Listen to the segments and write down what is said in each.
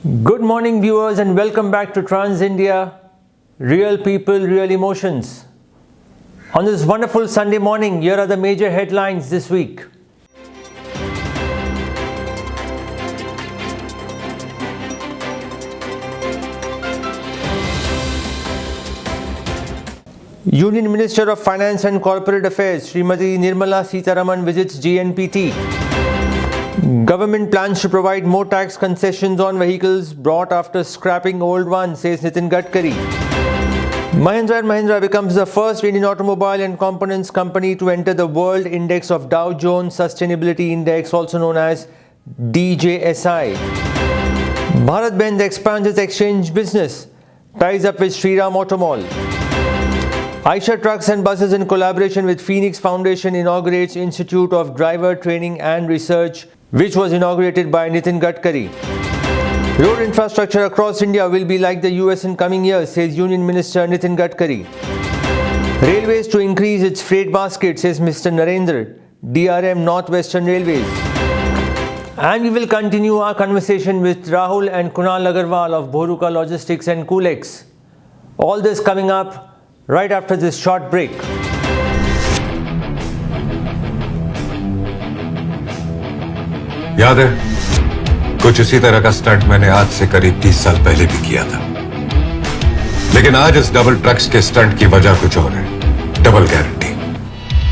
Good morning, viewers, and welcome back to Trans India. Real people, real emotions. On this wonderful Sunday morning, here are the major headlines this week. Union Minister of Finance and Corporate Affairs, Srimati Nirmala Sitharaman visits JNPT. Government plans to provide more tax concessions on vehicles bought after scrapping old ones, says Nitin Gadkari. Mahindra&Mahindra becomes the first Indian automobile and components company to enter the World Index of Dow Jones Sustainability Index, also known as DJSI. Bharat Benz expands its exchange business, ties up with Shriram Auto Mall. Aisha Trucks and Buses, in collaboration with Phoenix Foundation, inaugurates Institute of Driver Training and Research, which was inaugurated by Nitin Gadkari. Road infrastructure across India will be like the US in coming years, says Union Minister Nitin Gadkari. Railways to increase its freight basket, says Mr. Narendra, DRM Northwestern Railways. And we will continue our conversation with Rahul and Kunal Agarwal of Bhoruka Logistics and Kool-Ex. All this coming up right after this short break. याद है, कुछ इसी तरह का stunt मैंने आज से करीब 30 साल पहले भी किया था। लेकिन आज इस डबल ट्रक्स के स्टंट की वजह कुछ और है। Double guarantee.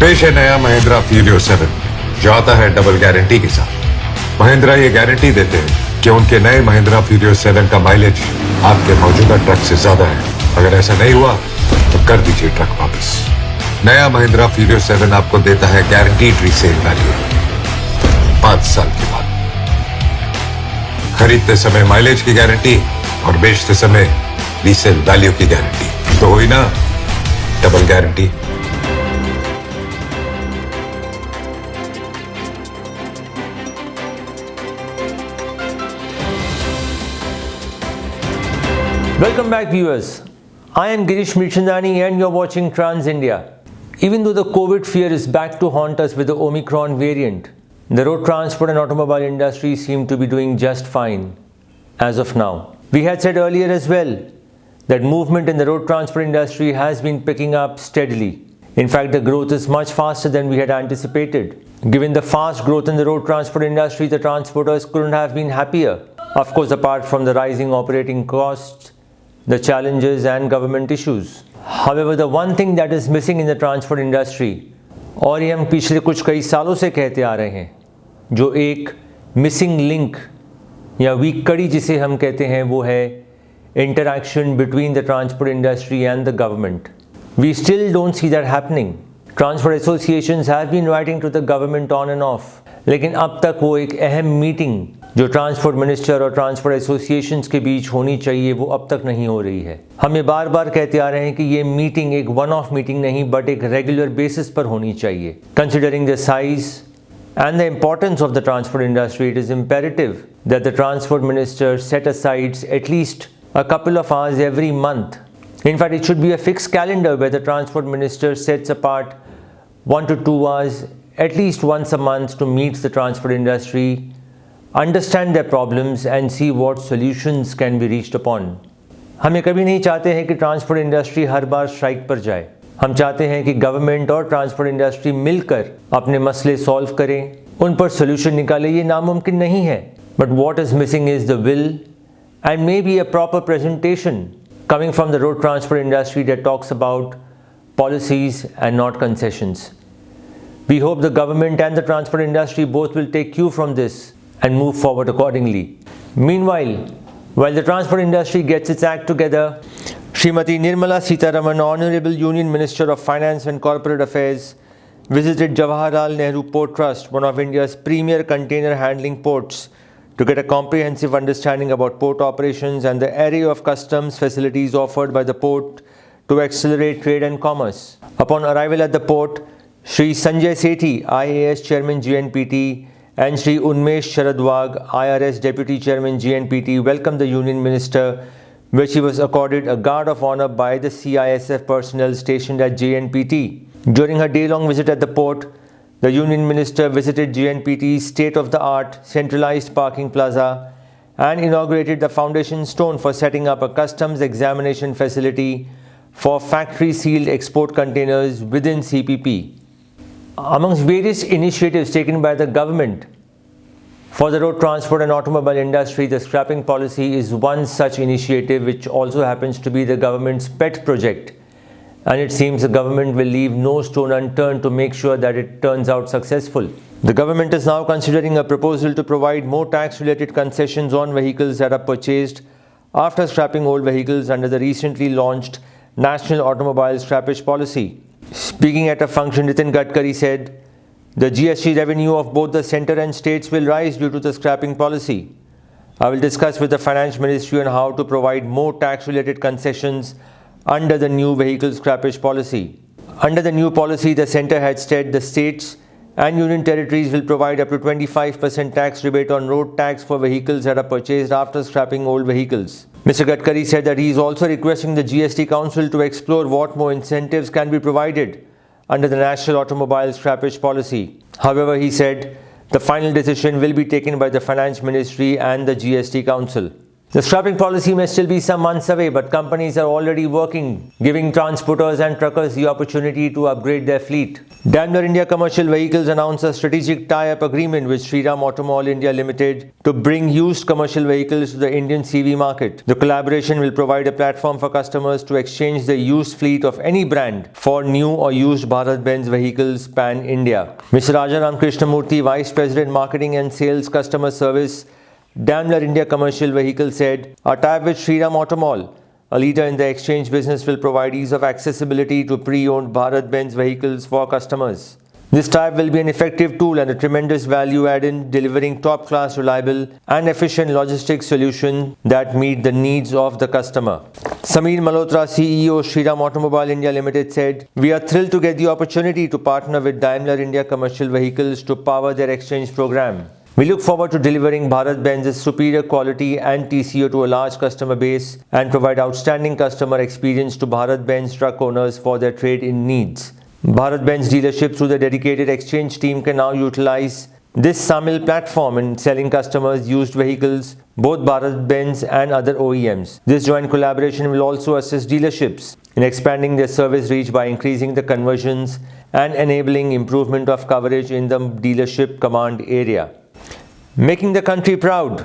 पेश है नया महिंद्रा फ्यूरियो 7, जो आता है डबल गारंटी के साथ। महिंद्रा ये गारंटी देते हैं कि उनके नए महिंद्रा फ्यूरियो 7 का माइलेज आपके मौजूदा ट्रक से ज्यादा है। अगर ऐसा नहीं हुआ तो कर दीजिए ट्रक वापस। नया महिंद्रा फ्यूरियो 7 आपको देता है गारंटीड रीसेल वैल्यू 5 साल के बाद। खरीदते समय माइलेज की गारंटी और बेचते समय रीसेल वैल्यू की गारंटी, तो हुई ना double guarantee. Welcome back, viewers. I am Girish Mirchandani and you're watching Trans India. Even though the COVID fear is back to haunt us with the Omicron variant, the road transport and automobile industry seem to be doing just fine as of now. We had said earlier as well that movement in the road transport industry has been picking up steadily. In fact, the growth is much faster than we had anticipated. Given the fast growth in the road transport industry, the transporters couldn't have been happier. Of course, apart from the rising operating costs, the challenges and government issues. However, the one thing that is missing in the transport industry, और ये हम पिछले कुछ कई सालों से कहते आ रहे हैं, जो एक मिसिंग लिंक या वीक कड़ी जिसे हम कहते हैं, वो है interaction between the transport industry and the government. We still don't see that happening. Transport associations have been writing to the government on and off, लेकिन अब तक वो एक अहम मीटिंग जो ट्रांसपोर्ट मिनिस्टर और ट्रांसपोर्ट एसोसिएशंस के बीच होनी चाहिए, वो अब तक नहीं हो रही है. हम ये बार बार कहते आ रहे हैं कि ये मीटिंग एक वन ऑफ मीटिंग नहीं, बट एक रेगुलर बेसिस पर होनी चाहिए. Considering the size and the importance of the transport industry, it is imperative that the transport minister set aside at least a couple of hours every month. In fact, it should be a fixed calendar where the transport minister sets apart 1 to 2 hours at least once a month to meet the transport industry, understand their problems and see what solutions can be reached upon. हम कभी नहीं चाहते हैं कि transport industry हर बार strike पर जाए. हम चाहते हैं कि गवर्नमेंट और ट्रांसपोर्ट इंडस्ट्री मिलकर अपने मसले सॉल्व करें, उन पर सोल्यूशन निकालें. ये नामुमकिन नहीं है, but what is missing is the will and may be a proper presentation coming from the road transport industry that talks about policies and not concessions. We hope the government and the transport industry both will take cue from this and move forward accordingly. Meanwhile, while the transport industry gets its act together, Srimati Nirmala Sitharaman, Honorable Union Minister of Finance and Corporate Affairs, visited Jawaharlal Nehru Port Trust, one of India's premier container handling ports, to get a comprehensive understanding about port operations and the array of customs facilities offered by the port to accelerate trade and commerce. Upon arrival at the port, Shri Sanjay Sethi, IAS Chairman GNPT, and Shri Unmesh Sharadwag, IRS Deputy Chairman GNPT, welcomed the Union Minister, where she was accorded a guard of honor by the CISF personnel stationed at JNPT. During her day-long visit at the port, the Union Minister visited JNPT's state-of-the-art centralized parking plaza and inaugurated the foundation stone for setting up a customs examination facility for factory-sealed export containers within CPP. Amongst various initiatives taken by the government for the road transport and automobile industry, the scrapping policy is one such initiative, which also happens to be the government's pet project. And it seems the government will leave no stone unturned to make sure that it turns out successful. The government is now considering a proposal to provide more tax-related concessions on vehicles that are purchased after scrapping old vehicles under the recently launched National Automobile Scrappage Policy. Speaking at a function, Nitin Gadkari said, "The GST revenue of both the centre and states will rise due to the scrapping policy. I will discuss with the Finance Ministry on how to provide more tax-related concessions under the new vehicle scrappage policy." Under the new policy, the centre had said the states and union territories will provide up to 25% tax rebate on road tax for vehicles that are purchased after scrapping old vehicles. Mr. Gadkari said that he is also requesting the GST Council to explore what more incentives can be provided under the National Automobile Scrappage Policy. However, he said the final decision will be taken by the Finance Ministry and the GST Council. The scrapping policy may still be some months away, but companies are already working, giving transporters and truckers the opportunity to upgrade their fleet. Daimler India Commercial Vehicles announced a strategic tie-up agreement with Shriram Automall India Limited to bring used commercial vehicles to the Indian CV market. The collaboration will provide a platform for customers to exchange their used fleet of any brand for new or used Bharat-Benz vehicles pan-India. Mr. Rajaram Krishnamurthy, Vice President Marketing and Sales Customer Service, Daimler India Commercial Vehicles, said, "Our tie-up with Shriram Automall, a leader in the exchange business, will provide ease of accessibility to pre-owned Bharat-Benz vehicles for customers. This tie-up will be an effective tool and a tremendous value add in delivering top-class, reliable and efficient logistics solutions that meet the needs of the customer." Sameer Malhotra, CEO, Shriram Automobile India Limited, said, "We are thrilled to get the opportunity to partner with Daimler India Commercial Vehicles to power their exchange program. We look forward to delivering Bharat-Benz's superior quality and TCO to a large customer base and provide outstanding customer experience to Bharat-Benz truck owners for their trade-in needs. Bharat-Benz dealerships through the dedicated exchange team can now utilize this SAMIL platform in selling customers used vehicles, both Bharat-Benz and other OEMs. This joint collaboration will also assist dealerships in expanding their service reach by increasing the conversions and enabling improvement of coverage in the dealership command area." Making the country proud,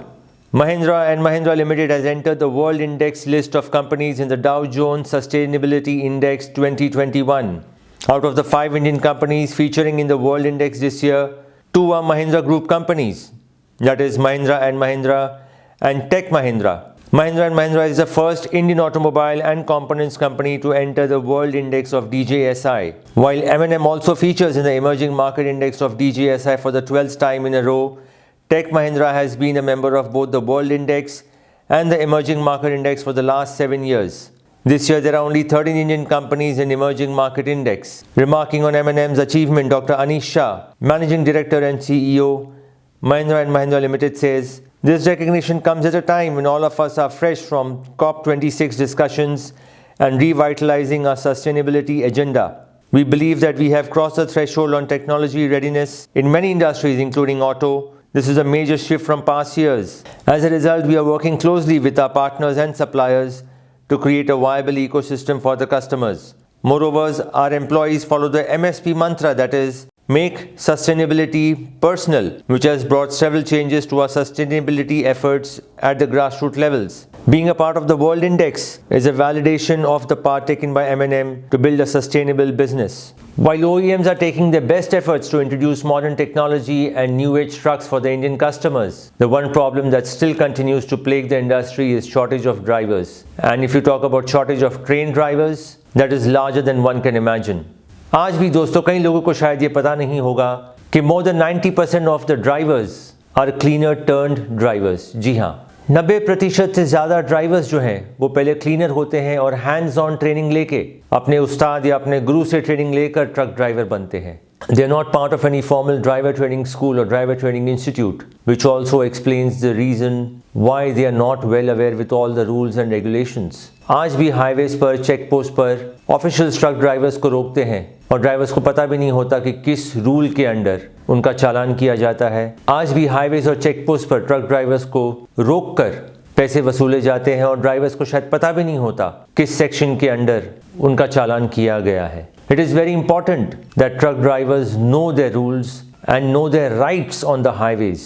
Mahindra&Mahindra Limited has entered the World Index list of companies in the Dow Jones Sustainability Index 2021. Out of the 5 Indian companies featuring in the World Index this year, 2 are Mahindra Group companies, that is Mahindra&Mahindra and Tech Mahindra. Mahindra&Mahindra is the first Indian automobile and components company to enter the World Index of DJSI, while M&M also features in the Emerging Market Index of DJSI for the 12th time in a row. Tech Mahindra has been a member of both the World Index and the Emerging Market Index for the last 7 years. This year, there are only 13 Indian companies in Emerging Market Index. Remarking on M&M's achievement, Dr. Anish Shah, Managing Director and CEO, Mahindra&Mahindra Limited, says, "This recognition comes at a time when all of us are fresh from COP26 discussions and revitalizing our sustainability agenda. We believe that we have crossed the threshold on technology readiness in many industries, including auto. This is a major shift from past years. As a result, we are working closely with our partners and suppliers to create a viable ecosystem for the customers. Moreover, our employees follow the MSP mantra, that is, make sustainability personal, which has brought several changes to our sustainability efforts at the grassroots levels. Being a part of the World Index is a validation of the part taken by M&M to build a sustainable business." While OEMs are taking their best efforts to introduce modern technology and new age trucks for the Indian customers, the one problem that still continues to plague the industry is shortage of drivers. And if you talk about shortage of trained drivers, that is larger than one can imagine. आज भी दोस्तों कई लोगों को शायद ये पता नहीं होगा कि more than 90% of the drivers are cleaner turned drivers. जी हाँ, 90% से ज़्यादा ड्राइवर्स जो हैं वो पहले क्लीनर होते हैं और हैंड्स ऑन ट्रेनिंग लेके अपने उस्ताद या अपने गुरु से ट्रेनिंग लेकर ट्रक ड्राइवर बनते हैं. They are not part of any formal driver training school or driver training institute, which also explains the reason why they are not well aware with all the rules and regulations. आज भी highways पर, check post पर official truck drivers को रोकते हैं और drivers को पता भी नहीं होता कि किस रूल के अंडर उनका चालान किया जाता है। आज भी हाईवेज और चेक पोस्ट पर ट्रक ड्राइवर्स को रोककर पैसे वसूले जाते हैं और ड्राइवर्स को शायद पता भी नहीं होता किस सेक्शन के अंडर उनका चालान किया गया है। It is very important that truck drivers know their rules and know their rights on the highways.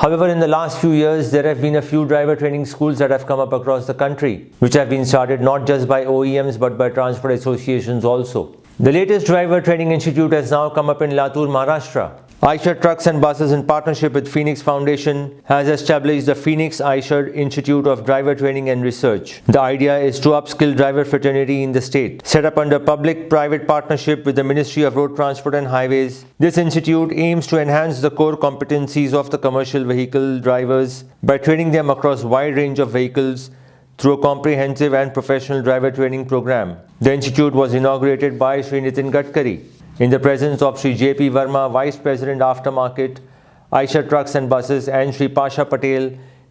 However, in the last few years, there have been a few driver training schools that have come up across the country, which have been started not just by OEMs but by transport associations also. The latest driver training institute has now come up in Latur, Maharashtra. Eicher Trucks and Buses, in partnership with Phoenix Foundation, has established the Phoenix Eicher Institute of Driver Training and Research. The idea is to upskill driver fraternity in the state. Set up under public-private partnership with the Ministry of Road Transport and Highways, this institute aims to enhance the core competencies of the commercial vehicle drivers by training them across a wide range of vehicles through a comprehensive and professional driver training program. The institute was inaugurated by Shri Nitin Gadkari in the presence of Shri J.P. Verma, Vice President Aftermarket, Eicher Trucks and Buses, and Shri Pasha Patel,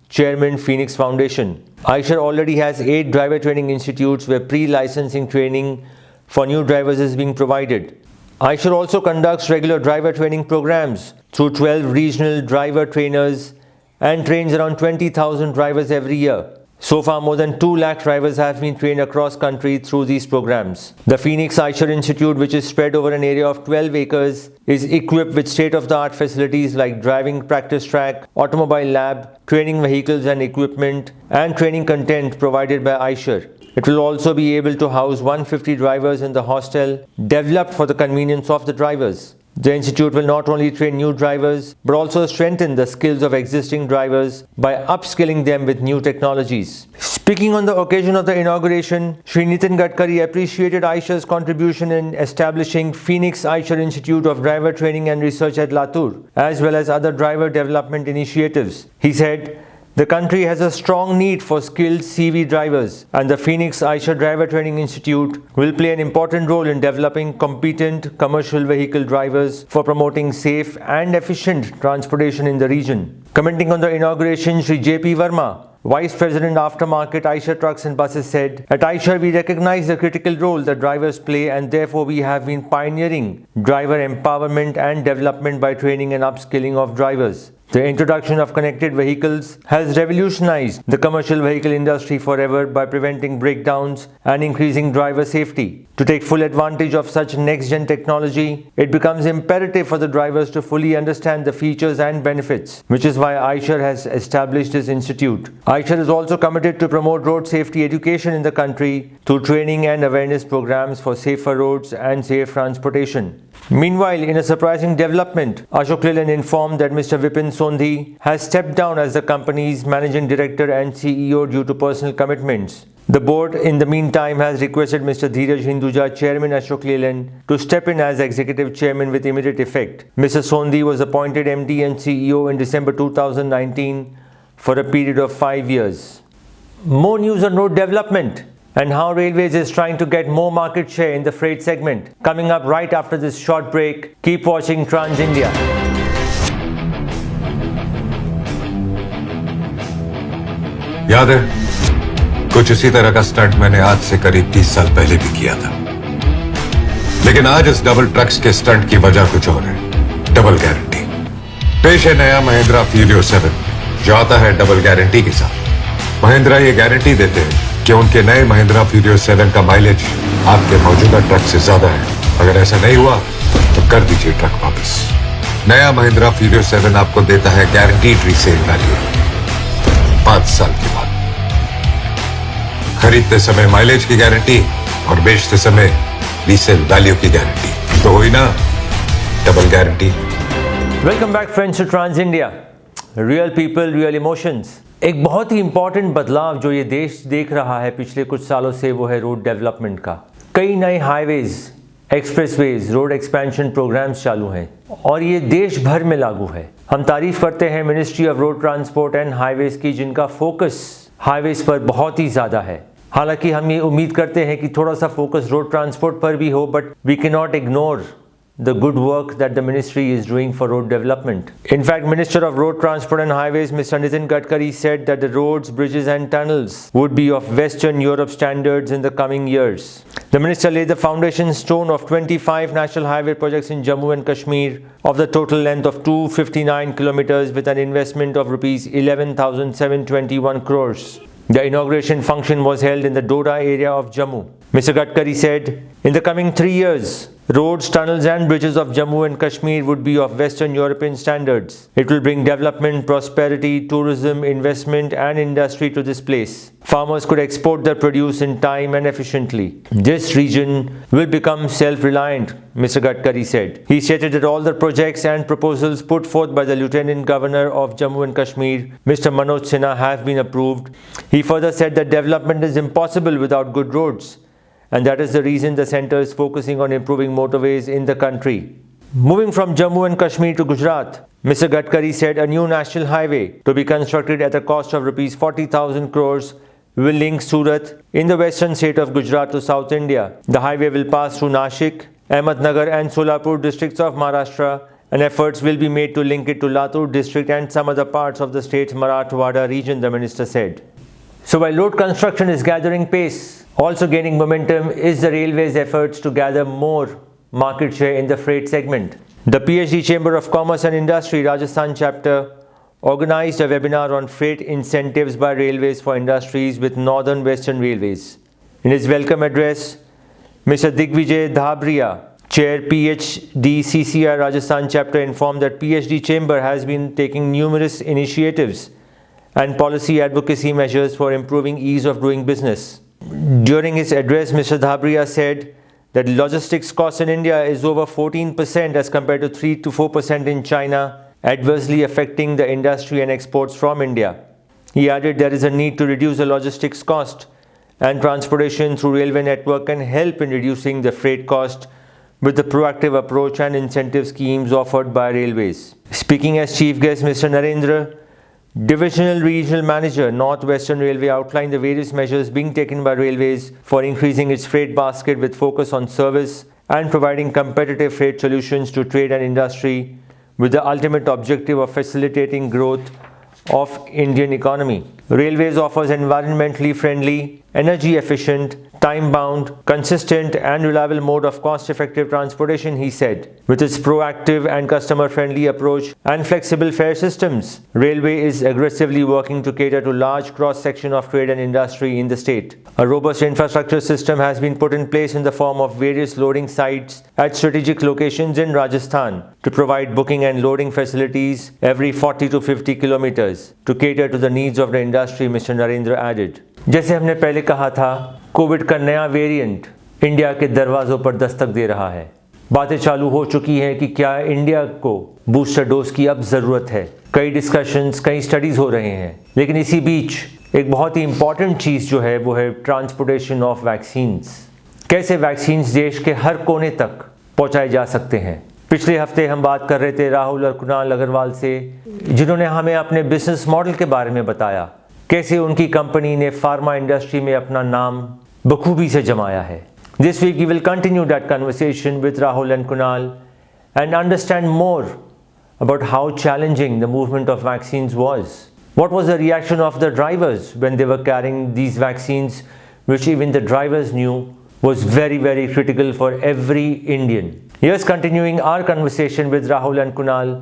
Chairman, Phoenix Foundation. Eicher already has 8 driver training institutes where pre-licensing training for new drivers is being provided. Eicher also conducts regular driver training programs through 12 regional driver trainers and trains around 20,000 drivers every year. So far, more than 2 lakh drivers have been trained across country through these programs. The Phoenix Eicher Institute, which is spread over an area of 12 acres, is equipped with state-of-the-art facilities like driving practice track, automobile lab, training vehicles and equipment, and training content provided by Eicher. It will also be able to house 150 drivers in the hostel, developed for the convenience of the drivers. The institute will not only train new drivers but also strengthen the skills of existing drivers by upskilling them with new technologies. Speaking on the occasion of the inauguration, Shri Nitin Gadkari appreciated Eicher's contribution in establishing Phoenix Eicher Institute of Driver Training and Research at Latur, as well as other driver development initiatives. He said, "The country has a strong need for skilled CV drivers, and the Phoenix Eicher Driver Training Institute will play an important role in developing competent commercial vehicle drivers for promoting safe and efficient transportation in the region." Commenting on the inauguration, Shri J.P. Verma, Vice President Aftermarket, Eicher Trucks and Buses, said, "At Eicher, we recognize the critical role that drivers play, and therefore we have been pioneering driver empowerment and development by training and upskilling of drivers. The introduction of connected vehicles has revolutionized the commercial vehicle industry forever by preventing breakdowns and increasing driver safety. To take full advantage of such next-gen technology, it becomes imperative for the drivers to fully understand the features and benefits, which is why Eicher has established this institute. Eicher is also committed to promote road safety education in the country through training and awareness programs for safer roads and safe transportation. Meanwhile, in a surprising development, Ashok Leyland informed that Mr. Vipin Sondhi has stepped down as the company's managing director and CEO due to personal commitments. The board, in the meantime, has requested Mr. Dheeraj Hinduja, Chairman Ashok Leyland, to step in as Executive Chairman with immediate effect. Mr. Sondhi was appointed MD and CEO in December 2019 for a period of 5 years. More news on road development and how Railways is trying to get more market share in the freight segment. Coming up right after this short break. Keep watching Trans India. याद है, कुछ इसी तरह का stunt मैंने आज से करीब 30 साल पहले भी किया था। लेकिन आज इस डबल ट्रक्स के स्टंट की वजह कुछ और है। Double guarantee. पेश है नया महिंद्रा फीलियो 7, जो आता है डबल गारंटी के साथ। महिंद्रा ये गारंटी देते हैं कि उनके नए महिंद्रा फीलियो 7 का माइलेज आपके मौजूदा ट्रक से ज्यादा है। अगर ऐसा नहीं हुआ तो कर दीजिए ट्रक वापस। नया महिंद्रा फीलियो 7 आपको देता है गारंटीड रीसेल वैल्यू 5 साल के बाद। खरीदते समय माइलेज की गारंटी और बेचते समय रीसेल वैल्यू की गारंटी, तो हुई ना double guarantee. Welcome back friends to trans India. Real people, real emotions. एक बहुत ही इंपॉर्टेंट बदलाव जो ये देश देख रहा है पिछले कुछ सालों से, वो है रोड डेवलपमेंट का। कई नए highways, expressways, road expansion programmes चालू हैं और ये देश भर में लागू है। हम तारीफ करते हैं ministry of road transport and highways की, जिनका फोकस हाईवेज पर बहुत ही ज़्यादा है। हालांकि हम ये उम्मीद करते हैं कि थोड़ा सा फोकस रोड ट्रांसपोर्ट पर भी हो, but we can not ignore the good work that the ministry is doing for road development. In fact, Minister of Road Transport and Highways Mr. Nitin Gadkari said that the roads, bridges and tunnels would be of Western Europe standards in the coming years. The minister laid the foundation stone of 25 national highway projects in Jammu and Kashmir of the total length of 259 kilometers with an investment of rupees 11,721 crores. The inauguration function was held in the Doda area of Jammu. Mr. Gadkari said, in the coming 3 years, roads, tunnels and bridges of Jammu and Kashmir would be of Western European standards. It will bring development, prosperity, tourism, investment and industry to this place. Farmers could export their produce in time and efficiently. This region will become self-reliant, Mr. Gadkari said. He stated that all the projects and proposals put forth by the Lieutenant Governor of Jammu and Kashmir, Mr. Manoj Sinha, have been approved. He further said that development is impossible without good roads, and that is the reason the centre is focusing on improving motorways in the country. Moving from Jammu and Kashmir to Gujarat, Mr. Gadkari said a new national highway to be constructed at a cost of rupees 40,000 crores will link Surat in the western state of Gujarat to South India. The highway will pass through Nashik, Ahmednagar and Solapur districts of Maharashtra, and efforts will be made to link it to Latur district and some other parts of the state's Marathwada region, the minister said. So while road construction is gathering pace, also gaining momentum is the railway's efforts to gather more market share in the freight segment. The PhD Chamber of Commerce and Industry Rajasthan chapter organized a webinar on freight incentives by railways for industries with Northern Western Railways. In his welcome address, Mr. Digvijay Dhabria, Chair PhD CCI Rajasthan chapter, informed that PhD Chamber has been taking numerous initiatives and policy advocacy measures for improving ease of doing business. During his address, Mr. Dhabria said that logistics cost in India is over 14% as compared to 3 to 4% in China, adversely affecting the industry and exports from India. He added there is a need to reduce the logistics cost, and transportation through railway network can help in reducing the freight cost with the proactive approach and incentive schemes offered by railways. Speaking as chief guest, Mr. Narendra, Divisional Regional Manager, North Western Railway, outlined the various measures being taken by railways for increasing its freight basket with focus on service and providing competitive freight solutions to trade and industry with the ultimate objective of facilitating growth of Indian economy. Railways offers environmentally friendly, energy efficient, time-bound, consistent and reliable mode of cost-effective transportation, he said. With its proactive and customer-friendly approach and flexible fare systems, Railway is aggressively working to cater to large cross-section of trade and industry in the state. A robust infrastructure system has been put in place in the form of various loading sites at strategic locations in Rajasthan to provide booking and loading facilities every 40 to 50 kilometers to cater to the needs of the industry, Mr. Narendra added. जैसे हमने पहले कहा था, Covid का नया variant India के दरवाज़ों पर दस्तक दे रहा है। बातें चालू हो चुकी हैं कि क्या इंडिया को बूस्टर डोज की अब ज़रूरत है। कई डिस्कशंस, कई स्टडीज़ हो रहे हैं, लेकिन इसी बीच एक बहुत ही इम्पॉर्टेंट चीज़ जो है वो है ट्रांसपोर्टेशन ऑफ वैक्सीन्स। कैसे वैक्सीन्स देश के हर कोने तक पहुँचाए जा सकते हैं। पिछले हफ्ते हम बात कर रहे थे राहुल और कुणाल अग्रवाल से, जिन्होंने हमें अपने बिजनेस मॉडल के बारे में बताया, कैसे उनकी कंपनी ने फार्मा इंडस्ट्री में अपना नाम बखूबी से जमाया है। This week we will continue that conversation with Rahul and Kunal and understand more about how challenging the movement of vaccines was. What was the reaction of the drivers when they were carrying these vaccines, which even the drivers knew was very, very critical for every Indian. Here's continuing our conversation with Rahul and Kunal,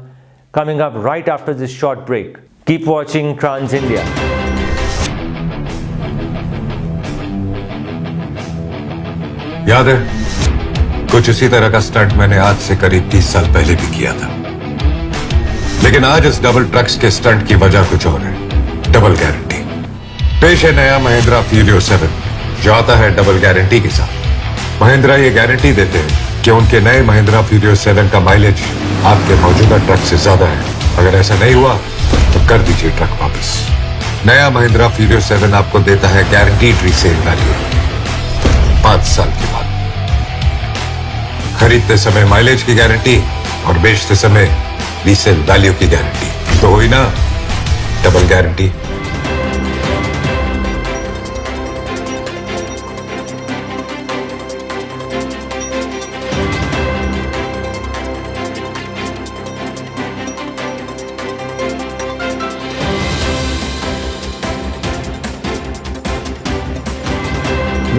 coming up right after this short break. Keep watching Trans India. याद है, कुछ इसी तरह का stunt मैंने आज से करीब 30 साल पहले भी किया था। लेकिन आज इस डबल ट्रक्स के स्टंट की वजह कुछ और है। Double guarantee. पेश है नया महिंद्रा फीलियो 7, जो आता है डबल गारंटी के साथ। महिंद्रा ये गारंटी देते हैं कि उनके नए महिंद्रा फीलियो 7 का माइलेज आपके मौजूदा ट्रक से ज्यादा है। अगर ऐसा नहीं हुआ तो कर दीजिए ट्रक वापस। नया महिंद्रा फीलियो 7 आपको देता है गारंटीड रीसेल वैल्यू 5 साल के बाद। खरीदते समय माइलेज की गारंटी और बेचते समय रीसेल वैल्यू की गारंटी, तो हुई ना double guarantee.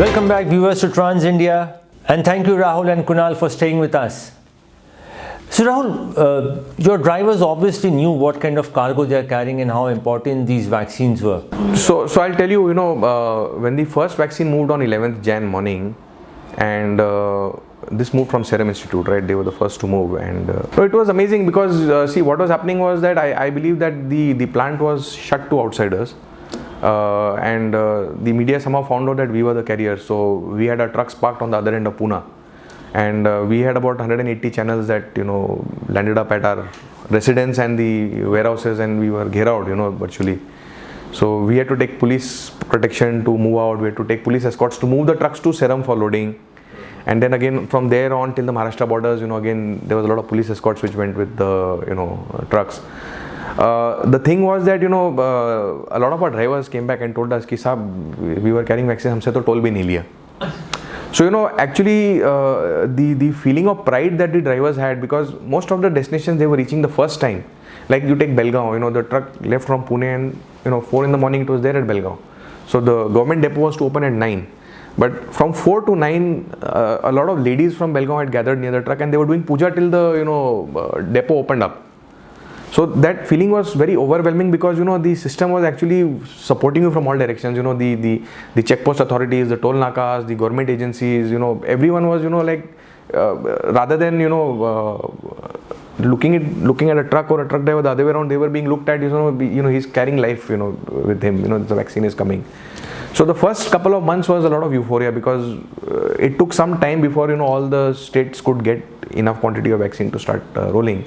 Welcome back, viewers, to Trans India, and thank you, Rahul and Kunal, for staying with us. So, Rahul, your drivers obviously knew what kind of cargo they are carrying and how important these vaccines were. So I'll tell you, when the first vaccine moved on 11th Jan morning, and this moved from Serum Institute, right? They were the first to move, and so it was amazing because see, what was happening was that I believe that the plant was shut to outsiders, and the media somehow found out that we were the carriers. So we had our trucks parked on the other end of Pune, and we had about 180 channels that landed up at our residence and the warehouses, and we were gheraued, virtually. So we had to take police protection to move out. We had to take police escorts to move the trucks to Serum for loading. And then again, from there on till the Maharashtra borders, again, there was a lot of police escorts which went with the, trucks. The thing was that, a lot of our drivers came back and told us, ki sahab, we were carrying vaccine, humse to toll bhi nahi liya. So, actually, the feeling of pride that the drivers had, because most of the destinations they were reaching the first time, like you take Belgaum, the truck left from Pune and, 4 in the morning it was there at Belgaum. So the government depot was to open at 9. But from 4 to 9, a lot of ladies from Belgaum had gathered near the truck and they were doing puja till the, depot opened up. So that feeling was very overwhelming because, the system was actually supporting you from all directions. The checkpost authorities, the toll nakas, the government agencies, everyone was, rather than, looking at a truck or a truck driver the other way around, they were being looked at, he's carrying life, with him, the vaccine is coming. So the first couple of months was a lot of euphoria because it took some time before, all the states could get enough quantity of vaccine to start rolling.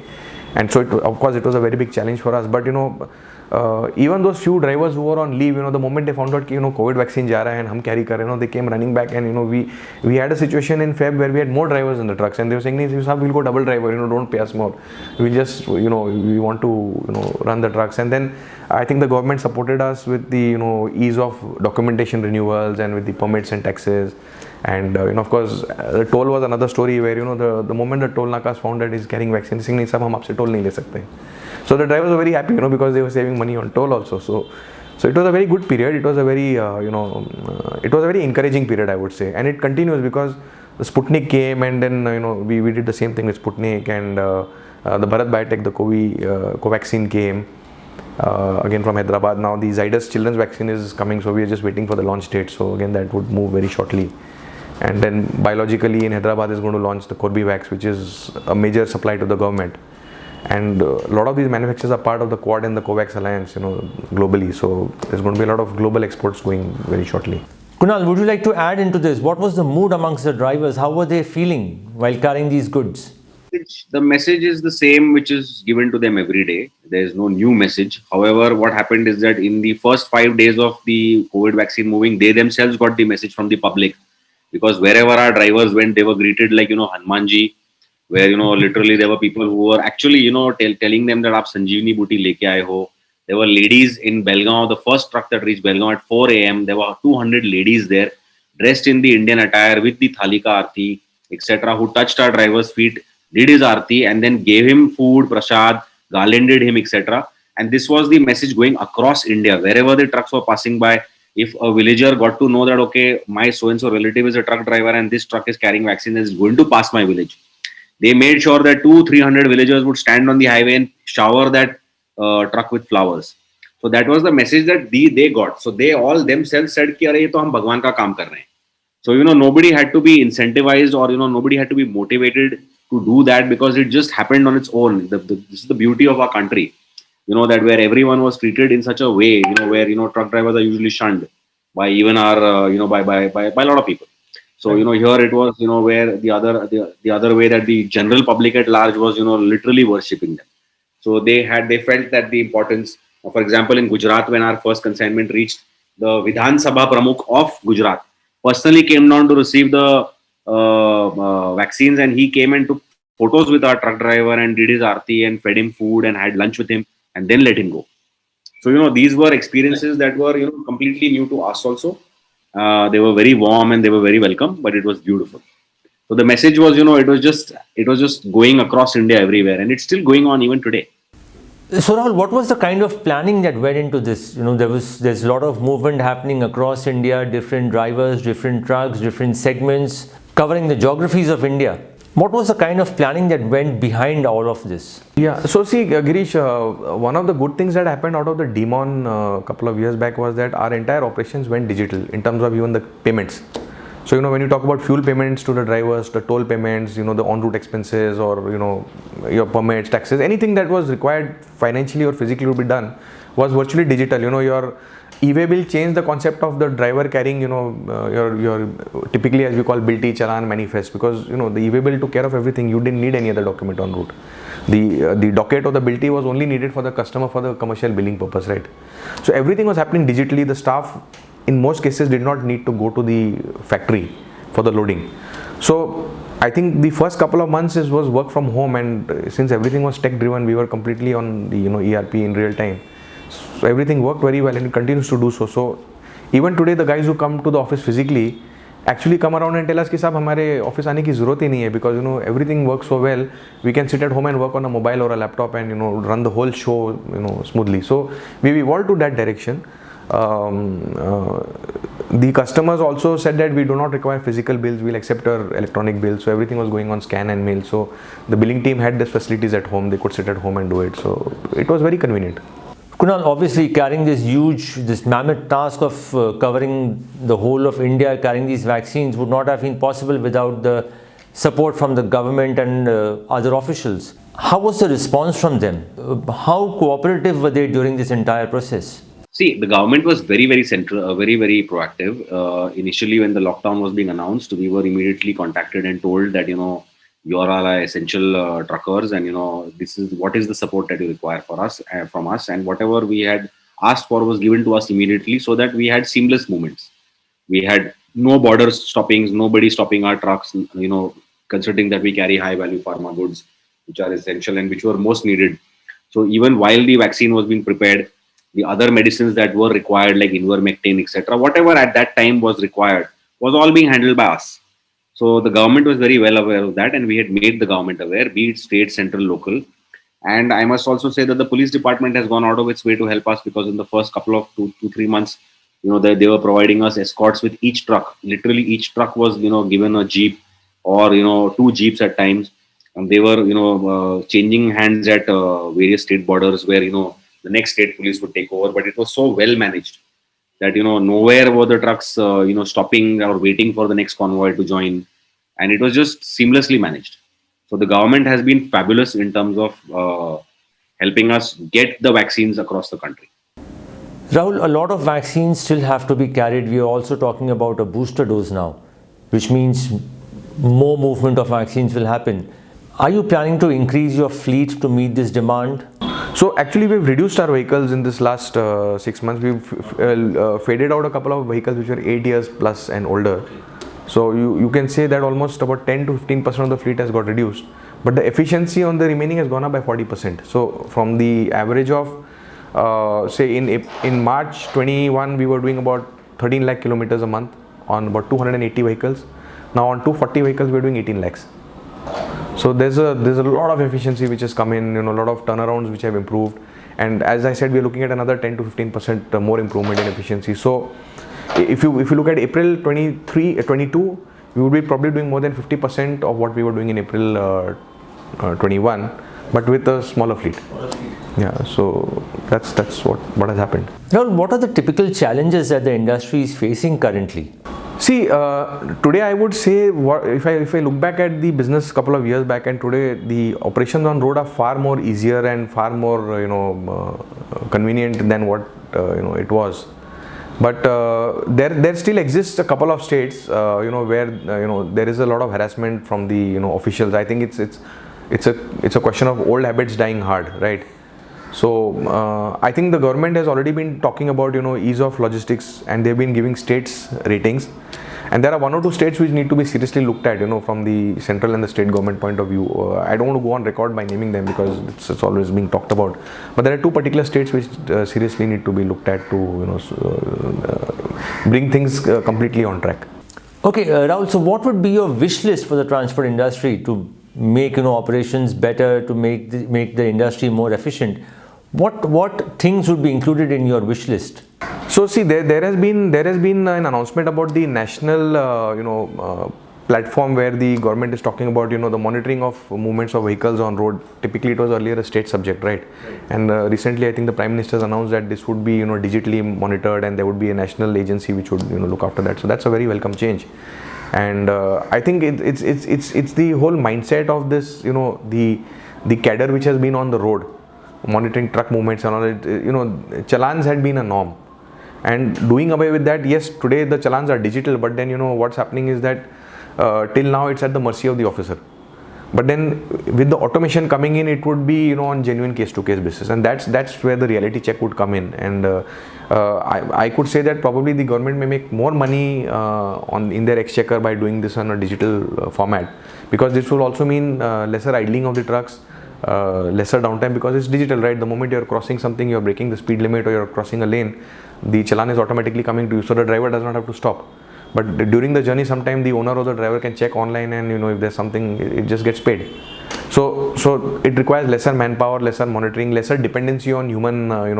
And so, of course, it was a very big challenge for us. But, even those few drivers who were on leave, the moment they found out, COVID vaccine ja raha hai and hum carry kar rahe hain, they came running back. And, we had a situation in Feb where we had more drivers in the trucks. And they were saying, we'll go double driver, don't pay us more. We'll just, we want to, run the trucks. And then I think the government supported us with the, ease of documentation renewals and with the permits and taxes. And of course, the toll was another story where the moment the toll nakas found that he's carrying vaccine, saying nahi sab hum aapse toll nahi le sakte. So the drivers were very happy, because they were saving money on toll also. So it was a very good period. It was a very it was a very encouraging period, I would say, and it continues because the Sputnik came, and then we did the same thing with Sputnik, and the Bharat Biotech, the Covaxin came. Again from Hyderabad. Now the Zydus children's vaccine is coming, so we are just waiting for the launch date. So again, that would move very shortly. And then biologically in Hyderabad is going to launch the Corbevax, which is a major supply to the government. And a lot of these manufacturers are part of the Quad and the COVAX alliance, globally. So there's going to be a lot of global exports going very shortly. Kunal, would you like to add into this? What was the mood amongst the drivers? How were they feeling while carrying these goods? The message is the same which is given to them every day. There is no new message. However, what happened is that in the first 5 days of the COVID vaccine moving, they themselves got the message from the public. Because wherever our drivers went, they were greeted like, Hanumanji, where, literally there were people who were actually, telling them that aap Sanjeevani Booty leke aaye ho. There were ladies in Belgaum, the first truck that reached Belgaum at 4 a.m. There were 200 ladies there, dressed in the Indian attire with the Thalika Aarti, etc., who touched our driver's feet, did his Aarti, and then gave him food, prasad, garlanded him, etc. And this was the message going across India. Wherever the trucks were passing by, if a villager got to know that, okay, my so-and-so relative is a truck driver and this truck is carrying vaccine and is going to pass my village, they made sure that 200-300 villagers would stand on the highway and shower that truck with flowers. So that was the message that they got. So they all themselves said, ki, "Arey, ye to hum Bhagwan ka kaam kar rahe hain." So, nobody had to be incentivized or, nobody had to be motivated to do that because it just happened on its own. This is the beauty of our country. That where everyone was treated in such a way, where, truck drivers are usually shunned by even our, by a lot of people. So, here it was, where the other way that the general public at large was, literally worshipping them. So they felt that the importance, for example, in Gujarat, when our first consignment reached, the Vidhan Sabha Pramukh of Gujarat personally came down to receive the vaccines, and he came and took photos with our truck driver and did his aarti and fed him food and had lunch with him and then let him go. So, these were experiences that were, completely new to us also. They were very warm and they were very welcome, but it was beautiful. So the message was, it was just going across India everywhere, and it's still going on even today. So Rahul, what was the kind of planning that went into this? There's a lot of movement happening across India, different drivers, different trucks, different segments, covering the geographies of India. What was the kind of planning that went behind all of this? Yeah, so see, Girish, one of the good things that happened out of the demon a couple of years back was that our entire operations went digital in terms of even the payments. So, when you talk about fuel payments to the drivers, the toll payments, the en route expenses, or, your permits, taxes, anything that was required financially or physically to be done was virtually digital. Your e-way bill changed the concept of the driver carrying, your typically as we call bill T challan manifest, because, the e-way bill took care of everything. You didn't need any other document en route. The docket or the bill T was only needed for the customer for the commercial billing purpose, right? So everything was happening digitally. The staff in most cases did not need to go to the factory for the loading. So I think the first couple of months was work from home, and since everything was tech driven, we were completely on the ERP in real time. So everything worked very well, and it continues to do so. So even today, the guys who come to the office physically actually come around and tell us कि साहब हमारे office आने की ज़रूरत ही नहीं है, because everything works so well. We can sit at home and work on a mobile or a laptop and run the whole show smoothly. So we evolved to that direction. The customers also said that we do not require physical bills, we'll accept our electronic bills. So everything was going on scan and mail. So the billing team had these facilities at home. They could sit at home and do it. So it was very convenient. Kunal, obviously carrying this mammoth task of covering the whole of India, carrying these vaccines would not have been possible without the support from the government and other officials. How was the response from them? How cooperative were they during this entire process? See, the government was very, very central, very, very proactive. Initially, when the lockdown was being announced, we were immediately contacted and told that, you are all essential truckers, and, this is what is the support that you require from us. And whatever we had asked for was given to us immediately, so that we had seamless movements. We had no border stoppings, nobody stopping our trucks, considering that we carry high value pharma goods, which are essential and which were most needed. So even while the vaccine was being prepared, the other medicines that were required, like ivermectin, etc., whatever at that time was required, was all being handled by us. So the government was very well aware of that, and we had made the government aware, be it state, central, local. And I must also say that the police department has gone out of its way to help us, because in the first couple of 2-3 months, they were providing us escorts with each truck. Literally each truck was, given a jeep or, 2 jeeps at times. And they were, changing hands at various state borders where, the next state police would take over. But it was so well managed that, nowhere were the trucks, stopping or waiting for the next convoy to join. And it was just seamlessly managed. So the government has been fabulous in terms of helping us get the vaccines across the country. Rahul, a lot of vaccines still have to be carried. We are also talking about a booster dose now, which means more movement of vaccines will happen. Are you planning to increase your fleet to meet this demand? So actually we've reduced our vehicles in this last 6 months. We've faded out a couple of vehicles which are 8 years plus and older. So you can say that almost about 10 to 15% of the fleet has got reduced. But the efficiency on the remaining has gone up by 40%. So from the average of say in March 21 we were doing about 13 lakh kilometers a month on about 280 vehicles. Now on 240 vehicles we're doing 18 lakhs. So there's a lot of efficiency which has come in, a lot of turnarounds which have improved, and as I said, we're looking at another 10 to 15% more improvement in efficiency. So if you look at April 22, we would be probably doing more than 50% of what we were doing in April 21, but with a smaller fleet. Yeah, so that's what has happened. Now, what are the typical challenges that the industry is facing currently? See, today I would say, if I look back at the business a couple of years back and today, the operations on road are far more easier and far more convenient than what it was. But there still exists a couple of states where there is a lot of harassment from the officials. I think it's a question of old habits dying hard, right? So I think the government has already been talking about ease of logistics, and they've been giving states ratings, and there are 1 or 2 states which need to be seriously looked at from the central and the state government point of view. I don't want to go on record by naming them because it's always being talked about, but there are 2 particular states which seriously need to be looked at to bring things completely on track. Okay, Rahul, so what would be your wish list for the transport industry to make operations better, to make the industry more efficient? What things would be included in your wish list? So see, there has been an announcement about the national platform where the government is talking about the monitoring of movements of vehicles on road. Typically it was earlier a state subject, right? And recently I think the Prime Minister has announced that this would be digitally monitored, and there would be a national agency which would look after that. So that's a very welcome change. And I think it's the whole mindset of this, the cadre which has been on the road monitoring truck movements and all it. Challans had been a norm, and doing away with that. Yes, today the challans are digital, but then what's happening is that till now it's at the mercy of the officer. But then with the automation coming in, it would be on genuine case-to-case basis, and that's where the reality check would come in. And I could say that probably the government may make more money in their exchequer by doing this on a digital format, because this will also mean lesser idling of the trucks, lesser downtime, because it's digital, right? The moment you're crossing something, you're breaking the speed limit or you're crossing a lane, the challan is automatically coming to you, so the driver does not have to stop. But during the journey, sometimes the owner or the driver can check online, and if there's something, it just gets paid. So it requires lesser manpower, lesser monitoring, lesser dependency on human, I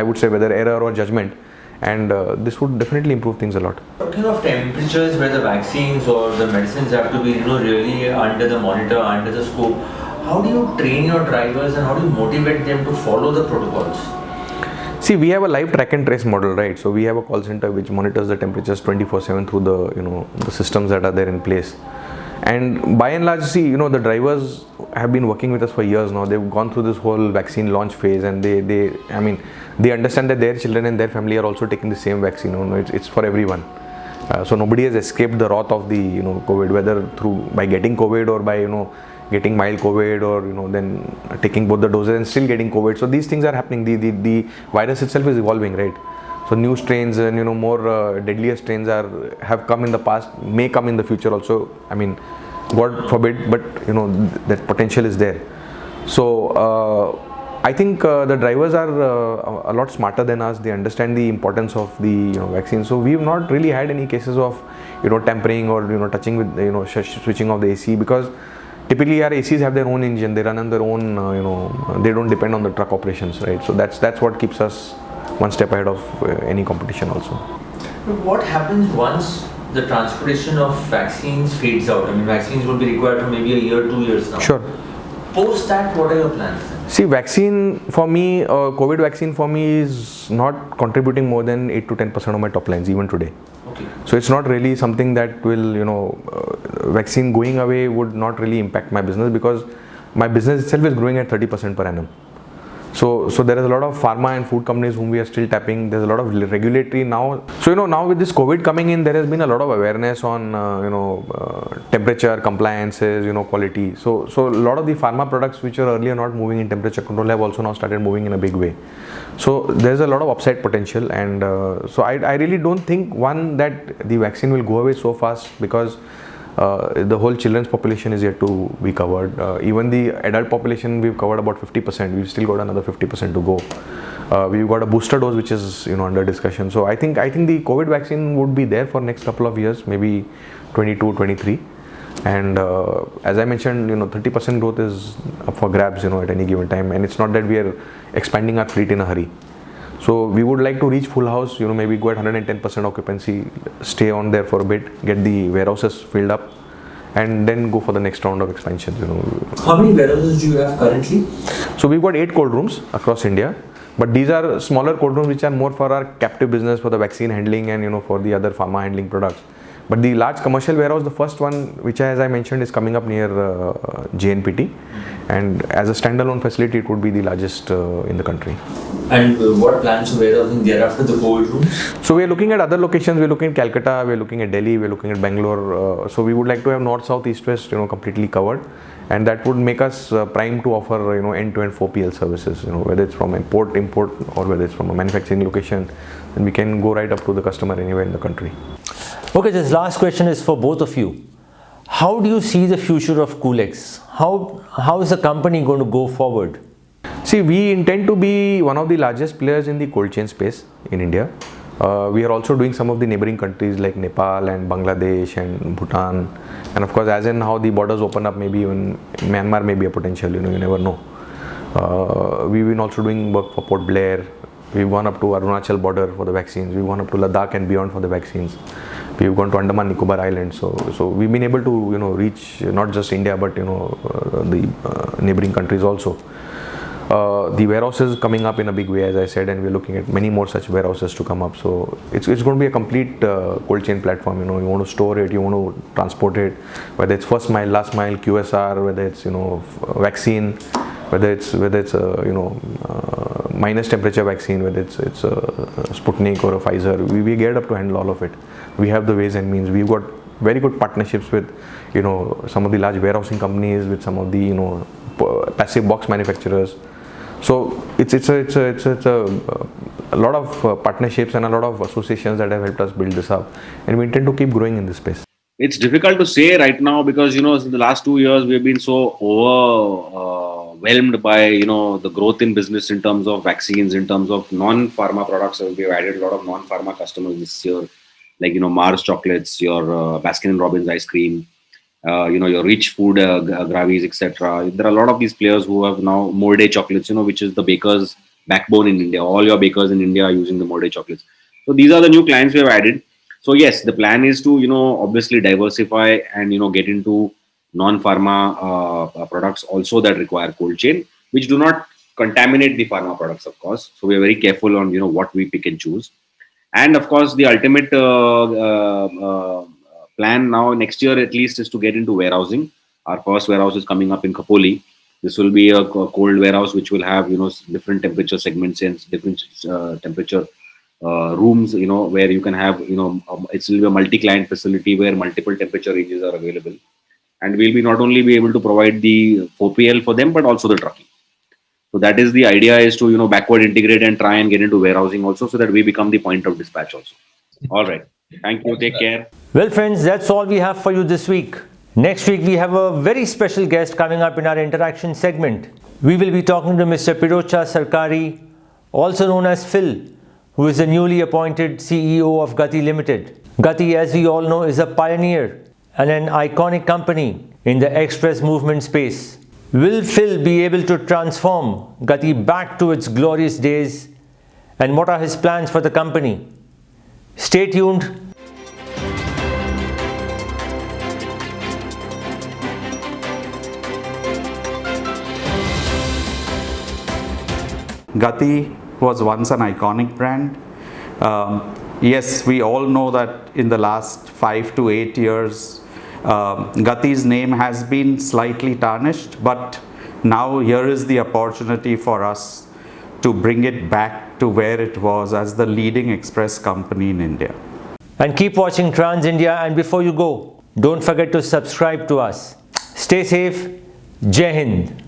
would say, whether error or judgment, and this would definitely improve things a lot. Talking of temperatures where the vaccines or the medicines have to be really under the monitor, under the scope, how do you train your drivers and how do you motivate them to follow the protocols? See, we have a live track and trace model, right? So we have a call center which monitors the temperatures 24/7 through the systems that are there in place. And by and large, see, the drivers have been working with us for years now. They've gone through this whole vaccine launch phase, and they understand that their children and their family are also taking the same vaccine. It's for everyone. So nobody has escaped the wrath of the COVID, whether by getting COVID or by getting mild COVID, or then taking both the doses and still getting COVID. So these things are happening. The virus itself is evolving, right? So new strains and more deadlier strains have come in the past, may come in the future also. God forbid, but that potential is there. So I think the drivers are a lot smarter than us. They understand the importance of the vaccine. So we've not really had any cases of tampering or touching with switching off the AC, because typically our ACs have their own engine. They run on their own. They don't depend on the truck operations, right? So that's what keeps us one step ahead of any competition also. What happens once the transportation of vaccines fades out? Vaccines will be required for maybe a year, 2 years now. Sure. Post that, what are your plans? See, vaccine for me, COVID vaccine for me is not contributing more than 8 to 10% of my top lines even today. Okay. So it's not really something that will, vaccine going away would not really impact my business, because my business itself is growing at 30% per annum. So there is a lot of pharma and food companies whom we are still tapping. There's a lot of regulatory now. So now with this COVID coming in, there has been a lot of awareness on temperature compliances, quality. So a lot of the pharma products which were earlier not moving in temperature control have also now started moving in a big way. So there's a lot of upside potential, and so I really don't think that the vaccine will go away so fast, because the whole children's population is yet to be covered. Even the adult population, we've covered about 50%. We've still got another 50% to go. We've got a booster dose which is under discussion. So I think the COVID vaccine would be there for next couple of years, maybe 22, 23. And as I mentioned, 30% growth is up for grabs, at any given time. And it's not that we are expanding our fleet in a hurry. So we would like to reach full house, maybe go at 110% occupancy, stay on there for a bit, get the warehouses filled up, and then go for the next round of expansions. How many warehouses do you have currently? So we've got 8 cold rooms across India, but these are smaller cold rooms which are more for our captive business, for the vaccine handling and for the other pharma handling products. But the large commercial warehouse, the first one, which as I mentioned, is coming up near JNPT, and as a standalone facility, it would be the largest in the country. And what plans for warehousing thereafter the COVID rooms? So we are looking at other locations. We are looking at Calcutta, we are looking at Delhi, we are looking at Bangalore. So we would like to have north, south, east, west, completely covered, and that would make us prime to offer end-to-end 4PL services. Whether it's from import, or whether it's from a manufacturing location, then we can go right up to the customer anywhere in the country. Okay, this last question is for both of you. How do you see the future of Kool-Ex? How is the company going to go forward? See, we intend to be one of the largest players in the cold chain space in India. We are also doing some of the neighboring countries like Nepal and Bangladesh and Bhutan. And of course, as in how the borders open up, maybe even Myanmar may be a potential, you never know. We've been also doing work for Port Blair. We've gone up to Arunachal border for the vaccines. We've gone up to Ladakh and beyond for the vaccines. We've gone to Andaman Nicobar Islands. So we've been able to reach not just India but the neighboring countries also. The warehouses coming up in a big way, as I said, and we're looking at many more such warehouses to come up. So it's going to be a complete cold chain platform. You want to store it, you want to transport it, whether it's first mile, last mile, QSR, whether it's vaccine, whether it's minus temperature vaccine, whether it's a Sputnik or a Pfizer. We geared up to handle all of it. We have the ways and means. We've got very good partnerships with some of the large warehousing companies, with some of the passive box manufacturers. So it's a lot of partnerships and a lot of associations that have helped us build this up, and we intend to keep growing in this space. It's difficult to say right now because in the last 2 years we've been so overwhelmed by the growth in business in terms of vaccines, in terms of non-pharma products. We've added a lot of non-pharma customers this year, like Mars chocolates, your Baskin & Robbins ice cream, your rich food gravies, etc. There are a lot of these players who have now Morde chocolates, which is the baker's backbone in India. All your bakers in India are using the Morde chocolates. So these are the new clients we have added. So yes, the plan is to obviously diversify and get into non-pharma products also that require cold chain, which do not contaminate the pharma products, of course. So we are very careful on what we pick and choose. And of course, the ultimate plan now next year at least is to get into warehousing. Our first warehouse is coming up in Khopoli. This will be a cold warehouse which will have different temperature segments and different temperature rooms, where you can have it will be a multi-client facility where multiple temperature ranges are available, and we'll be not only be able to provide the 4PL for them but also the trucking. So that is the idea, is to backward integrate and try and get into warehousing also, so that we become the point of dispatch also. All right. Thank you. Take care. Well, friends, that's all we have for you this week. Next week, we have a very special guest coming up in our interaction segment. We will be talking to Mr. Pirocha Sarkari, also known as Phil, who is the newly appointed CEO of Gati Limited. Gati, as we all know, is a pioneer and an iconic company in the express movement space. Will Phil be able to transform Gati back to its glorious days? And what are his plans for the company? Stay tuned. Gati was once an iconic brand. Yes, we all know that in the last 5 to 8 years, Gati's name has been slightly tarnished, but now here is the opportunity for us to bring it back to where it was as the leading express company in India. And keep watching Trans India, and before you go, don't forget to subscribe to us. Stay safe. Jai Hind.